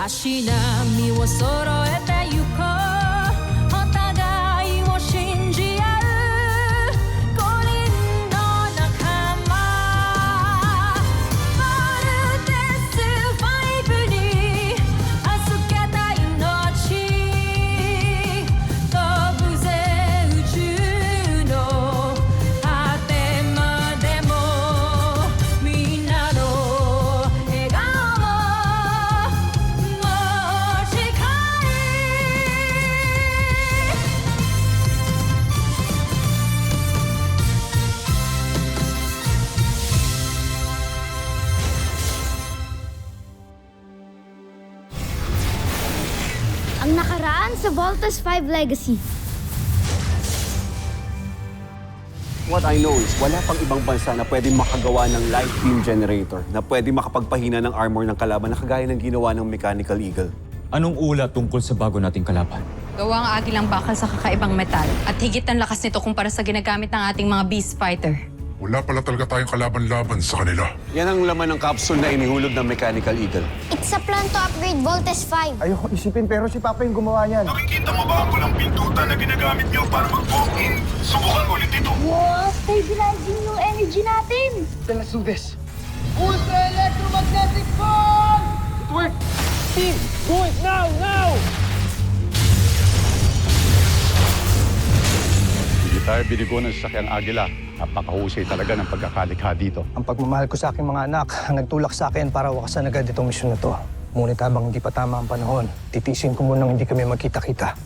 し波を揃えてゆこうお互いを信じ合う五人の仲間ボルテス5に預けた命飛ぶぜ宇宙の果てまでもみんなの笑顔Ang nakaraan sa Voltes 5 Legacy. What I know is, wala pang ibang bansa na pwede makagawa ng light beam generator na pwede makapagpahina ng armor ng kalaban na kagaya ng ginawa ng Mechanical Eagle. Anong ulat tungkol sa bago nating kalaban? Gawa ang agilang bakal sa kakaibang metal at higit ang lakas nito kumpara sa ginagamit ng ating mga beast fighter. Wala pala talaga tayong kalaban-laban sa kanila. Yan ang laman ng capsule na inihulog ng Mechanical Eagle. It's a plan to upgrade Voltes 5. Ayoko isipin pero si Papa yung gumawa niyan. Nakikita mo ba ang walang pintutan na ginagamit niyo para mag-walk-in? Subukan ulit ito. Wow, stabilizing yung energy natin. Then let's do this. Ultra electromagnetic ball! It worked! Team, do it now! Hindi tayo binigo ng sasakyang agila. Napakahusay talaga ng pagkakalikha dito. Ang pagmamahal ko sa aking mga anak ang nagtulak sa akin para wakasan agad itong misyon na to. Ngunit habang hindi pa tama ang panahon, titiisin ko munang hindi kami magkita-kita.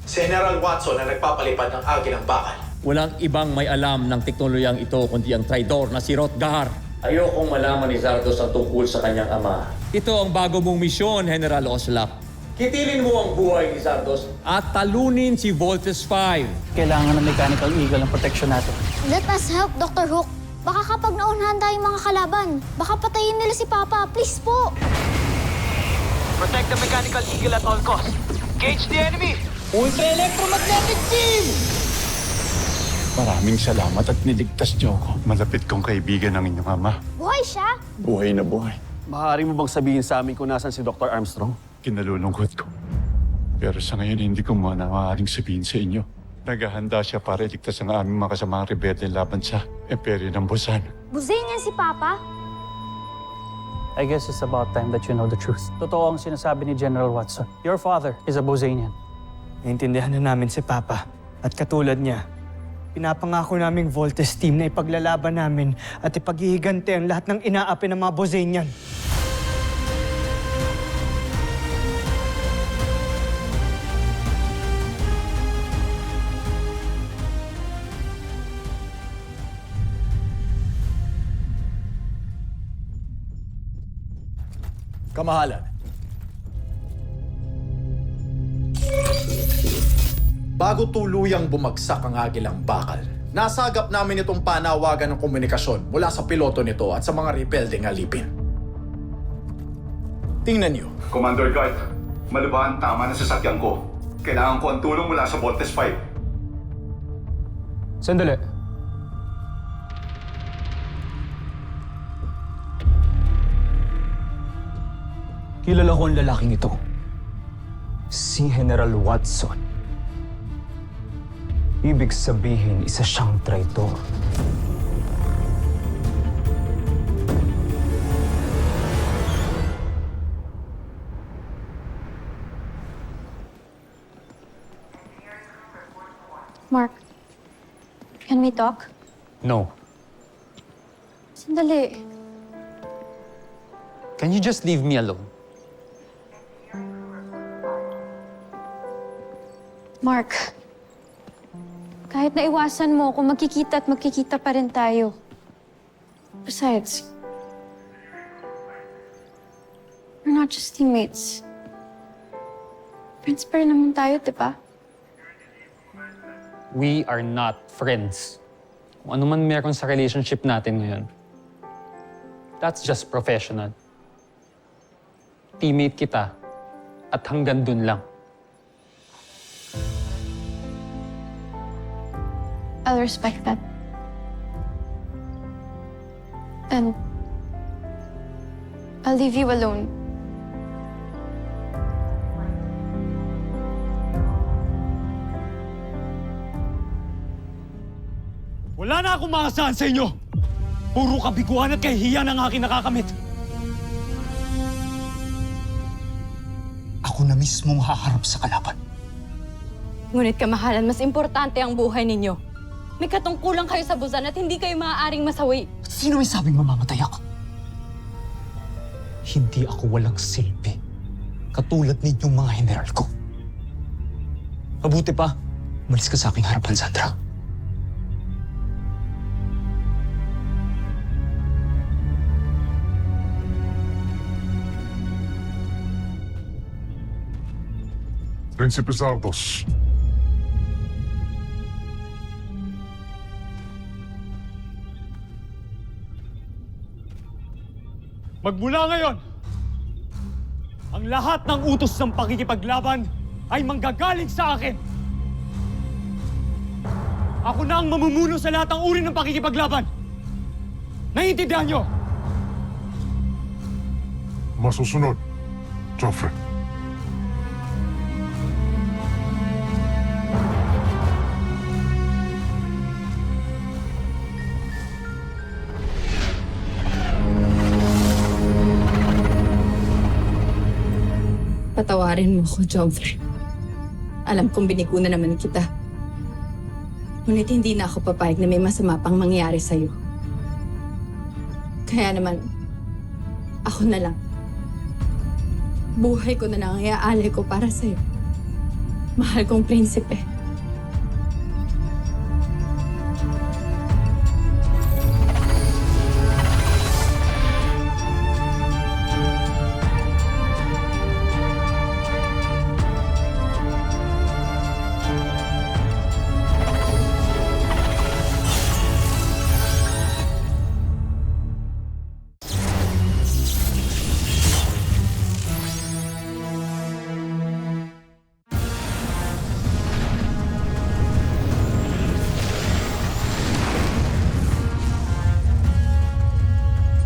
Si General Watson ang nagpapalipad ng agilang bakal. Walang ibang may alam ng teknolohiyang ito kundi ang traidor na si Rotgar. Ayokong malaman ni Zardos ang tungkol sa kanyang ama. Ito ang bago mong misyon, General Oslap. Kitilin mo ang buhay ni Zardos at talunin si Voltes 5. Kailangan ng Mechanical Eagle ang protection natin. Let us help, Dr. Hook. Baka kapag naunahan tayong mga kalaban, baka patayin nila si Papa. Please po. Protect the Mechanical Eagle at all costs. Engage the enemy! Ultra electromagnetic beam! Maraming salamat at niligtas niyo ako. Malapit kong kaibigan ng inyong ama. Buhay siya. Buhay na buhay. Maaari mo bang sabihin sa amin kung nasan si Dr. Armstrong? Kinalulungkot ko. Pero sa ngayon, hindi ko muna maaaring sabihin sa inyo. Naghahanda siya para iligtas ang aming mga kasamang rebelde laban sa Imperyo ng Busan. Buzayin niya si Papa. I guess it's about time that you know the truth. Totoo ang sinasabi ni General Watson. Your father is a Bozanian. Naintindihan na namin si Papa. At katulad niya, pinapangako naming Voltes team na ipaglalaban namin at ipaghihigante ang lahat ng inaapi ng mga Bozanian. Kamahalan. Bago tuluyang bumagsak ang agilang bakal, nasagap namin itong panawagan ng komunikasyon mula sa piloto nito at sa mga rebeldeng alipin. Tingnan niyo. Commander Guard, malubhan tama na sasakyan ko. Kailangan ko ang tulong mula sa Voltes 5. Sandali. Kilala ko ang lalaking ito. Si General Watson. Ibig sabihin, isa siyang traitor. Mark, can we talk? No. Sandali. Can you just leave me alone? Mark, kahit naiwasan mo, kung magkikita at magkikita pa rin tayo. Besides, we're not just teammates. Friends pa rin naman tayo, di ba? We are not friends. Kung ano man meron sa relationship natin ngayon, that's just professional. Teammate kita at hanggang dun lang. I'll respect that. And I'll leave you alone. Wala na akong maasahan sa inyo! Puro kabiguan at kahihiyan ang aking nakakamit. Ako na mismong haharap sa kalaban. Ngunit kamahalan, mas importante ang buhay ninyo. May katungkulan kayo sa Busan at hindi kayo maaaring masawi. Sino may sabing mamamatay ako? Hindi ako walang silbi. Katulad ninyong mga general ko. Mabuti pa, umalis ka sa aking harapan, Sandra. Prinsipe Zardos. Magmula ngayon, ang lahat ng utos ng pakikipaglaban ay manggagaling sa akin. Ako na ang mamumuno sa lahat ng uri ng pakikipaglaban. Naiintindihan niyo? Masusunod, Joffrey. Patawarin mo ko, Joffrey. Alam kong binigo na naman kita. Ngunit hindi na ako papayag na may masama pang mangyari sa'yo. Kaya naman, ako na lang. Buhay ko na lang ang iaalay ko para sa'yo. Mahal kong prinsipe.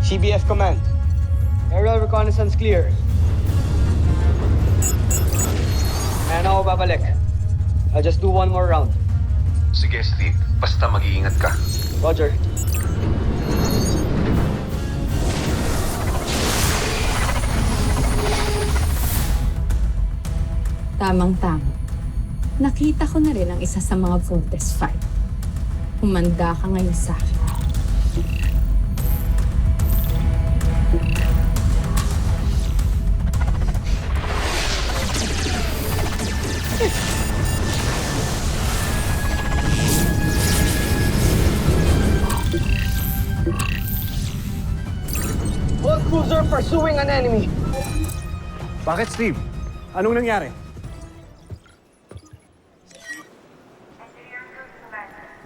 CBF Command. Aerial reconnaissance clear. Ayan ako babalik. I'll just do one more round. Sige, Steve. Basta mag-iingat ka. Roger. Tamang-tama. Nakita ko na rin ang isa sa mga Voltes 5. Umanda ka ngayon sa akin. All cruiser pursuing an enemy. Bakit, Steve? Anong nangyari?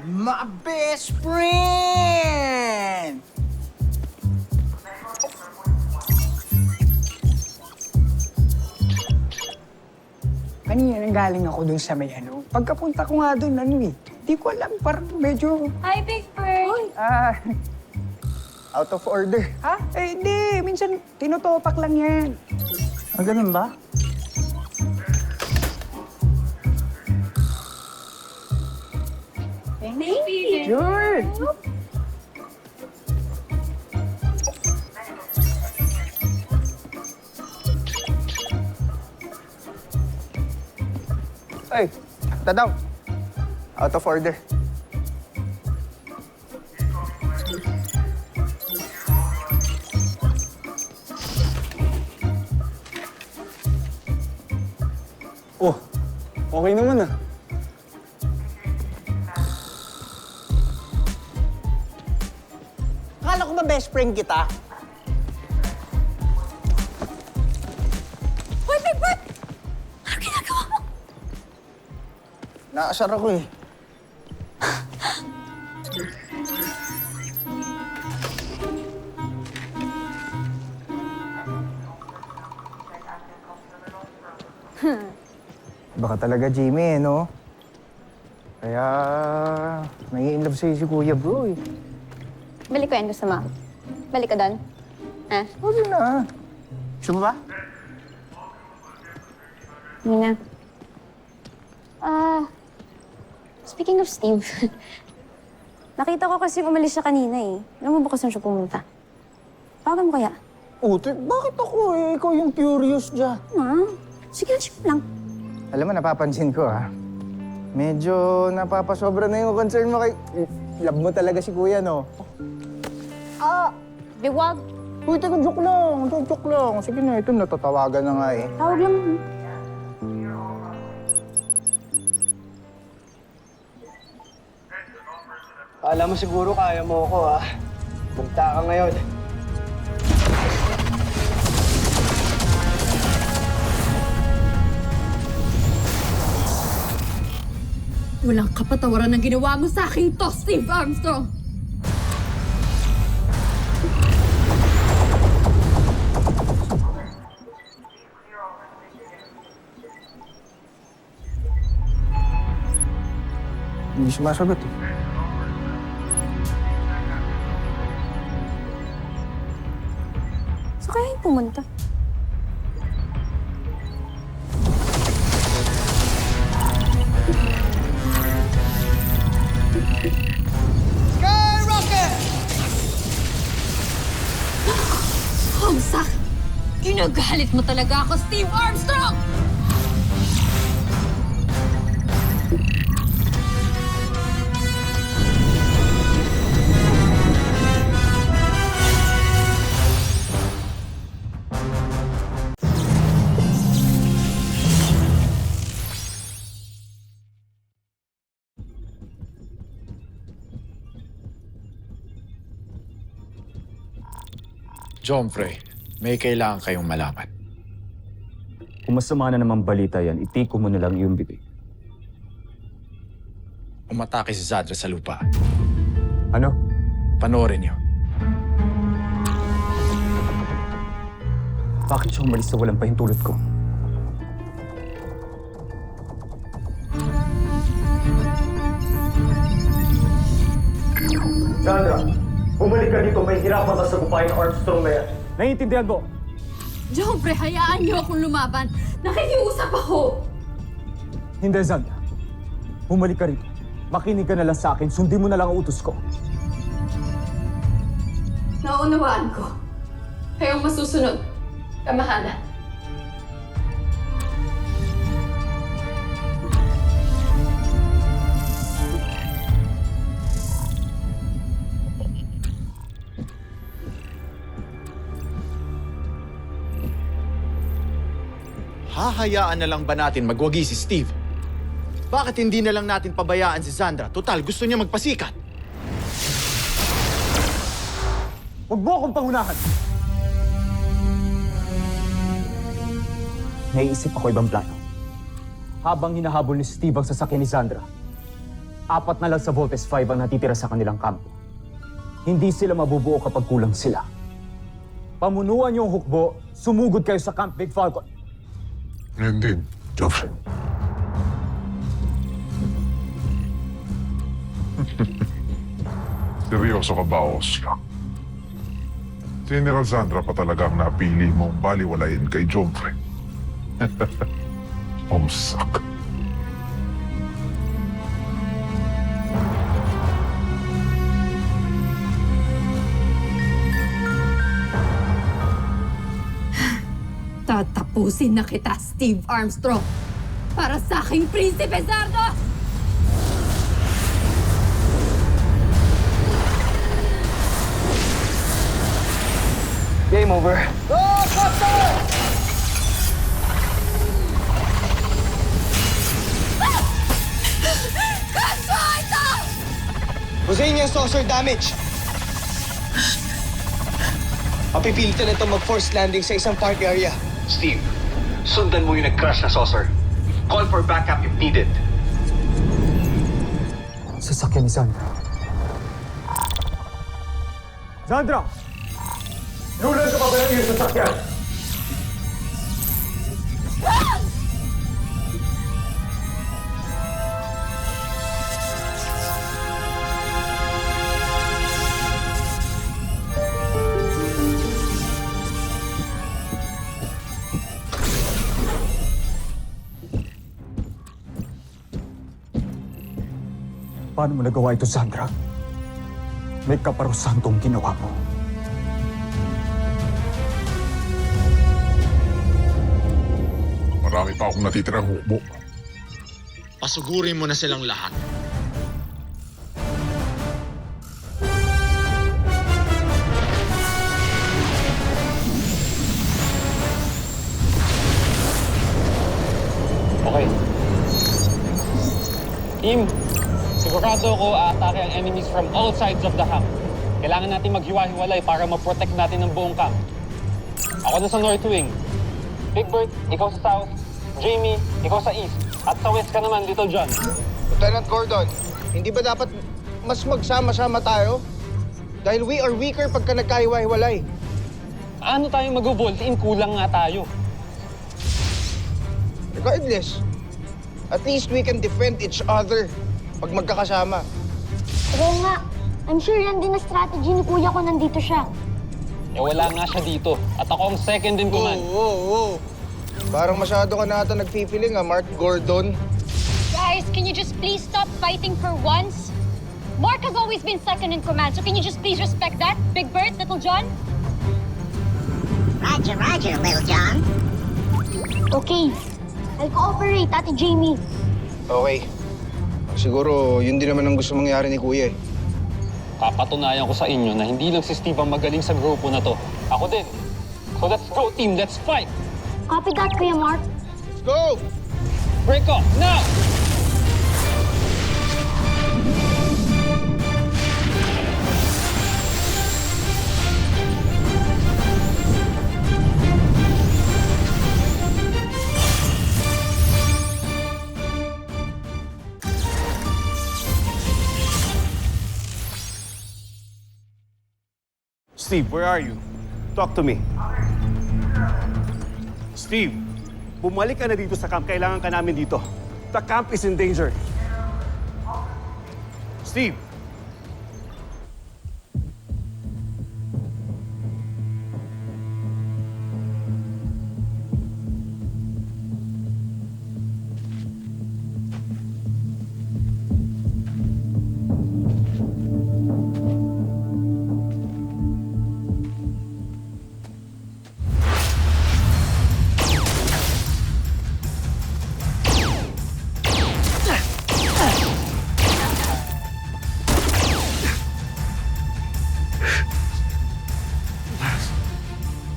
My best friend! Kanina galing ako dun sa may ano. Pagkapunta ko nga dun, di ko alam, parang medyo... Hi, Big Bird! Out of order. Ha? Eh, hindi. Minsan, tinutopak lang yan. Ganun ba? Thank you. Sure. Ay, daw. Out of order. Oh, okay naman ah. Akala ko ba best friend kita? Hoy, Big Bird! Ano ginagawa mo? Naasar ako eh. Baka talaga, Jimmy, no? Kaya nai-inlove sa'yo si Kuya Bro, eh. Balik ko yan, gusto mo? Balik ka doon? Ha? Huwag na. Gusto mo ba? Hindi na. Speaking of Steve, Nakita ko kasi umalis siya kanina eh. Alam mo ba kung saan siya pumunta? Tawagan mo kaya? Uti, bakit ako eh? Ikaw yung curious dyan. Sige lang. Alam mo, napapansin ko medyo napapasobra na yung concern mo kay... Love mo talaga si kuya, no? Biwag. Uy, teka, joke lang. Sige na, ito natatawagan na nga eh. Tawag lang. Alam mo siguro kaya mo ako, Punta ka ngayon. Walang kapatawaran ng ginawa mo sa akin to, Steve Armstrong! Hindi sumasagot eh. So kaya yung pumunta? Homsak! Ginagalit mo talaga ako, Steve Armstrong! Jomfrey, may kailangan kayong malaman. Kung masama na naman balita yan, itiko mo na lang yung bibig. Umatake si Zandra sa lupa. Ano? Panoorin niyo. Bakit siya umalis sa walang pahintulot ko? Sandra, bumalik ka dito. May hirapan ka sa buhay ng Armstrong na yan. Naiintindihan mo? Jomfrey, hayaan niyo akong lumaban. Nakikiusap ako! Hindi, Sandra. Bumalik ka rito. Makinig ka na lang sa akin. Sundin mo na lang ang utos ko. Naunawaan ko. Kayong masusunod. Kamahalan. Hahayaan na lang ba natin magwagi si Steve? Bakit hindi na lang natin pabayaan si Sandra? Total, gusto niya magpasikat. Huwag mo akong pangunahan! Naiisip ako ibang plano. Habang hinahabol ni Steve ang sasakyan ni Sandra, 4 na lang sa Voltes 5 ang natitira sa kanilang kampo. Hindi sila mabubuo kapag kulang sila. Pamunuan niyo ang hukbo, sumugod kayo sa Camp Big Falcon. Ngayon din, Joffrey. Seryoso ka ba, Oscar? Si General Sandra pa talaga ang napili mong baliwalayin kay Joffrey. Omsak. Tatapusin na kita, Steve Armstrong! Para sa aking Prinsipe Zardos! Game over. Go, Captain! Kaso ito! Rosanian saucer damage. Papipilitan na ito mag-forced landing sa isang park area. Steve, sundan mo yung nag-crash na saucer. Call for backup if needed. Sasakyan ni Sandra. Sandra! Lulan ka pa ba ng iyong sasakyan? Paano mo nagawa ito, Sandra? May kaparusahan tong ginawa mo. Marami pa akong natitirang hukbo. Pasugurin mo na silang lahat. Okay. Team, sigurado ko aatake ang enemies from all sides of the camp. Kailangan natin maghiwa-hiwalay para ma-protect natin ang buong camp. Ako na sa North Wing. Big Bird, ikaw sa South. Jamie, ikaw sa East. At sa West ka naman, Little John. Lieutenant Gordon, hindi ba dapat mas magsama-sama tayo? Dahil we are weaker pagka nagkahiwa-hiwalay. Ano tayo mag-Volt Team? Kulang nga tayo. Regardless, at least we can defend each other pag magkakasama. Oo nga. I'm sure yan din na strategy ni kuya ko nandito siya. Eh wala nga siya dito. At ako ang second in command. Oo. Parang masyado ka na ata nagpipiling Mark Gordon. Guys, can you just please stop fighting for once? Mark has always been second in command, so can you just please respect that? Big Bird, Little John? Roger, Roger, Little John. Okay. I'll cooperate, Ate Jamie. Okay. Siguro, yun din naman ang gusto mangyari ni Kuya eh. Papatunayan ko sa inyo na hindi lang si Steve ang magaling sa grupo na to. Ako din. So let's go, team. Let's fight. Copy that, Kuya Mark. Let's go! Break off, now! Steve, where are you? Talk to me. Steve, bumalik ka na dito sa camp. Kailangan ka namin dito. The camp is in danger. Steve!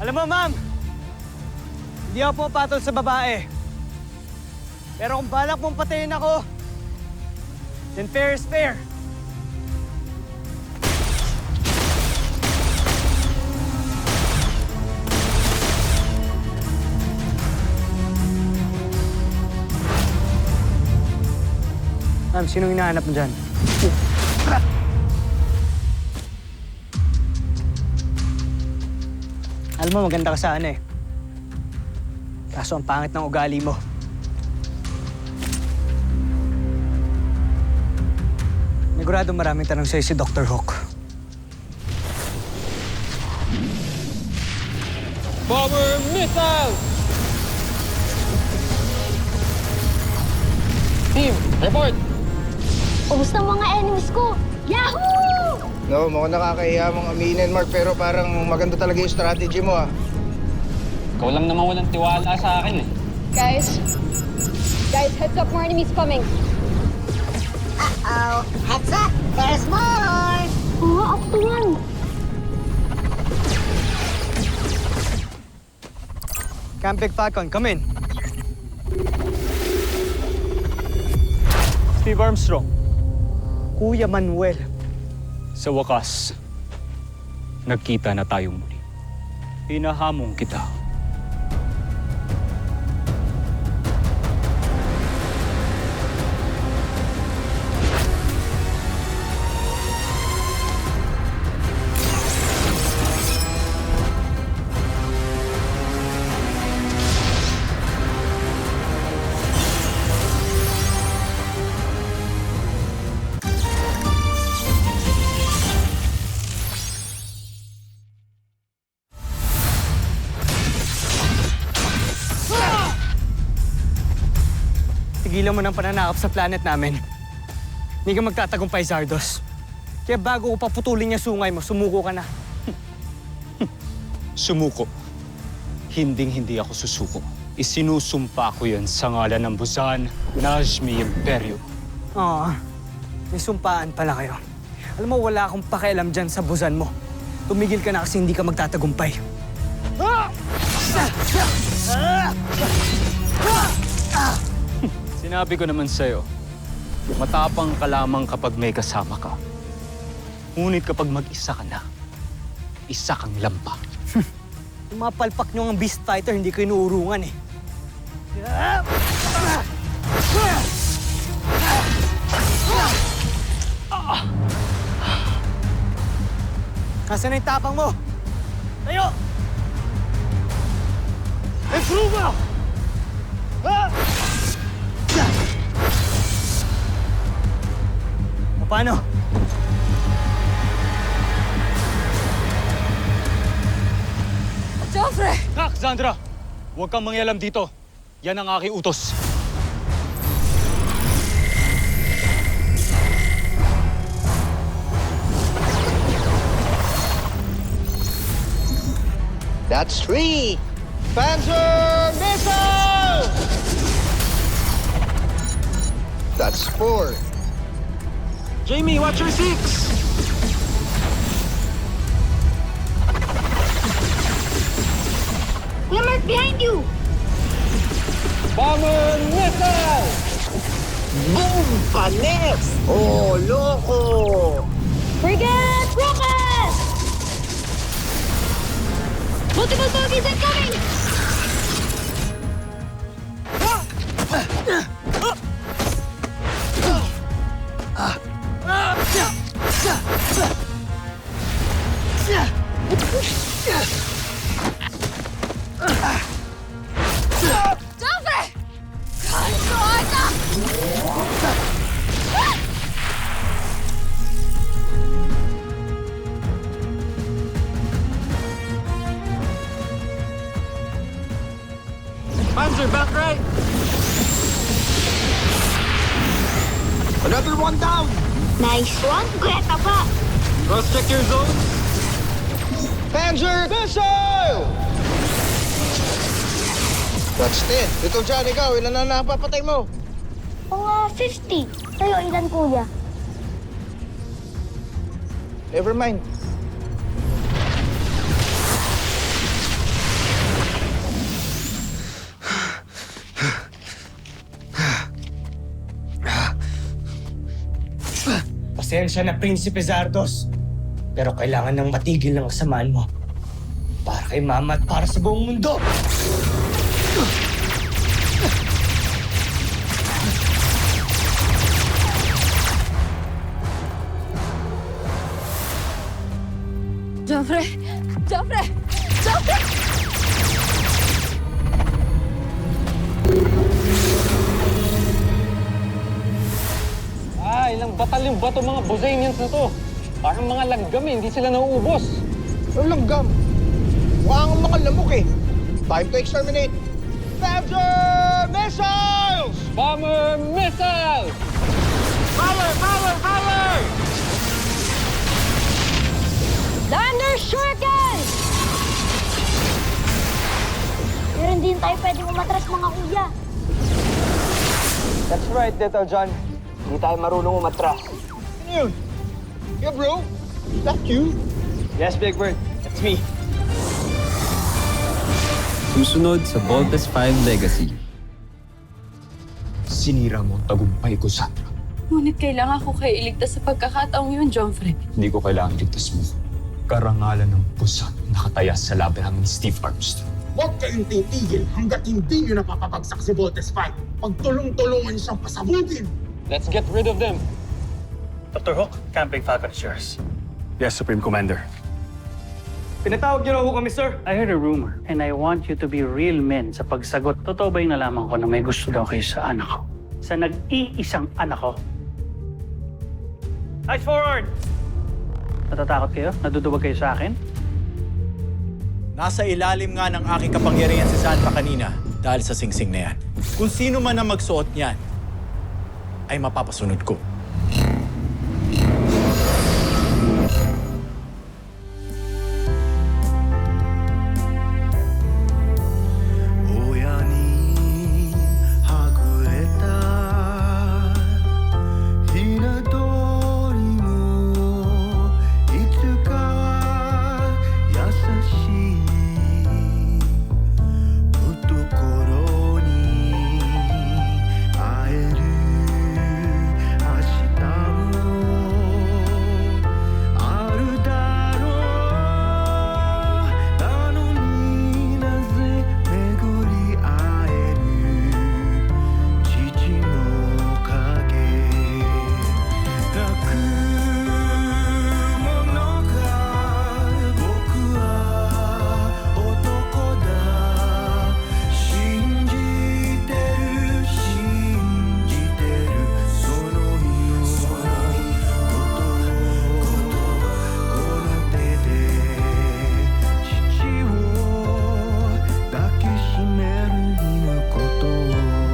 Alam mo, ma'am, hindi ako pumapatol sa babae. Pero kung balak mong patayin ako, then fair is fair. Ma'am, sinong hinahanap mo dyan? Alam mo, maganda ka sana eh. Kaso ang pangit ng ugali mo. Nagurado maraming tanong sa'yo si Dr. Hawk. Power missile! Team, report! Ubus ng mga enemies ko! Yahoo! No, mukhang nakakahiya mong aminin, Mark, pero parang maganda talaga yung strategy mo, ah. Ikaw lang naman walang tiwala sa akin eh. Guys, heads up, more enemies coming. Uh-oh. Heads up. There's more. Up to one. Camp Big Falcon, come in. Steve Armstrong. Kuya Manuel. Sa wakas, nagkita na tayo muli. Hinahamon kita. Tigilan mo ng pananakop sa planet namin. Hindi ka magtatagumpay, Zardos. Kaya bago ko paputulin yung sungay mo, sumuko ka na. Sumuko. Hinding-hindi ako susuko. Isinusumpa ko yan sa ngalan ng Busan, Najmi Imperyo. Oo, may sumpaan pala kayo. Alam mo, wala akong pakialam dyan sa busan mo. Tumigil ka na kasi hindi ka magtatagumpay. Sinabi ko naman sa'yo, matapang ka lamang kapag may kasama ka. Ngunit kapag mag-isa ka na, isa kang lampa. Yung mga palpak nyo ng Beast Fighter, hindi ko inuurungan eh. Nasaan na yung tapang mo? Tayo! Improve! Paano? Joffrey! Nak, Zandra! Huwag kang mangyalam dito. Yan ang aking utos. That's 3! Panzer missile! That's 4. Jamie, watch your 6! Lamert, behind you! Bomber missile! Boom! Panes! Oh, loko! Frigate rocket! Multiple bogies incoming! Joffrey! Panzer, back right! Another one down! Nice one, Greta pa! Cross-check your zone. Panzer missile! That's 10. Ito dyan, ikaw. Ilan na napapatay mo? Mga 50. Kayo, ilan kuya? Never mind. Pasensya na, Prinsipe Zardos. Pero kailangan nang matigil ng kasamaan mo. Para kay Mama at para sa buong mundo! Joffrey! Joffrey! Joffrey! Ilang batalyong ba itong mga Bosanians na to? Parang mga langgam eh, hindi sila nauubos. Ang langgam. Mukha ang mga lamok eh. Time to exterminate. Panzer missiles! Bomber missile! Fire! Fire! Fire! Thunder Shuriken! Pero hindi tayo pwedeng umatras, mga kuya. That's right, Little John. Hindi tayo marunong umatras. Ano yun? Yeah, bro. Is that you? Yes, Big Bird. That's me. Susunod sa Voltes 5 Legacy. Sinira mo ang tagumpay ko, Sandra. Ngunit kailangan ko kayo iligtas sa pagkakataong yun, Joffrey. Hindi ko kailangan ligtas mo. Karangalan ng Busan nakataya sa laban ng Steve Armstrong. Huwag kayong titigil hanggat hindi nyo napapabagsak si Voltes 5. Pagtulong-tulungan siyang pasabugin. Let's get rid of them. Dr. Hook, Camping Falcon is yours. Yes, Supreme Commander. Pinatawag niyo raw ho kami, sir. I heard a rumor and I want you to be real men sa pagsagot. Totoo ba yung nalaman ko na may gusto daw kayo sa anak ko? Sa nag-iisang anak ko? Eyes forward! Natatakot kayo? Naduduwag kayo sa akin? Nasa ilalim nga ng aking kapangyarihan si Sandra kanina dahil sa singsing na yan. Kung sino man ang magsuot niyan, ay mapapasunod ko. メールにのことを